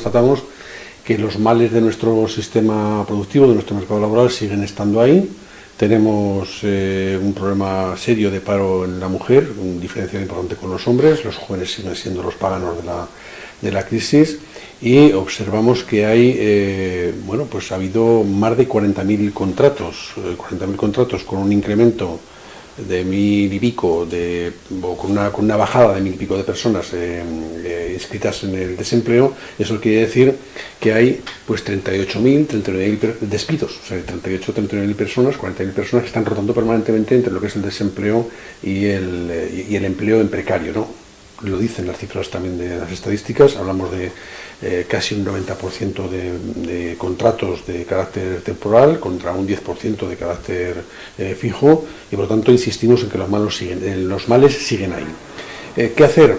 constatamos que los males de nuestro sistema productivo, de nuestro mercado laboral, siguen estando ahí. Tenemos un problema serio de paro en la mujer, un diferencial importante con los hombres. Los jóvenes siguen siendo los paganos de la crisis, y observamos que hay, pues ha habido más de 40.000 contratos, 40.000 contratos con un incremento de 1.000 y pico, o con una bajada de 1.000 y pico de personas inscritas en el desempleo. Eso quiere decir que hay pues 38.000, 39.000 despidos, o sea, 39.000 personas, 40.000 personas que están rotando permanentemente entre lo que es el desempleo y el empleo en precario, ¿no? Lo dicen las cifras también de las estadísticas. Hablamos de casi un 90% de contratos de carácter temporal contra un 10% de carácter fijo, y por lo tanto insistimos en que los males siguen ahí. ¿Qué hacer?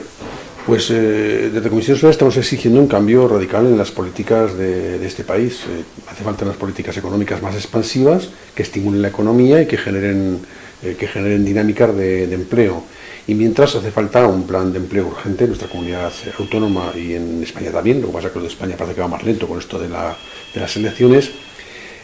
Pues desde Comisión Social estamos exigiendo un cambio radical en las políticas de este país. Hace falta unas políticas económicas más expansivas que estimulen la economía y que generen dinámicas de empleo. Y mientras hace falta un plan de empleo urgente en nuestra comunidad autónoma y en España también. Lo que pasa es que lo de España parece que va más lento con esto de las elecciones,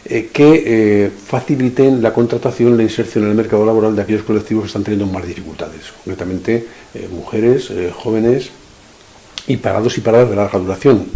que faciliten la contratación, la inserción en el mercado laboral de aquellos colectivos que están teniendo más dificultades, concretamente mujeres, jóvenes y parados y paradas de larga duración.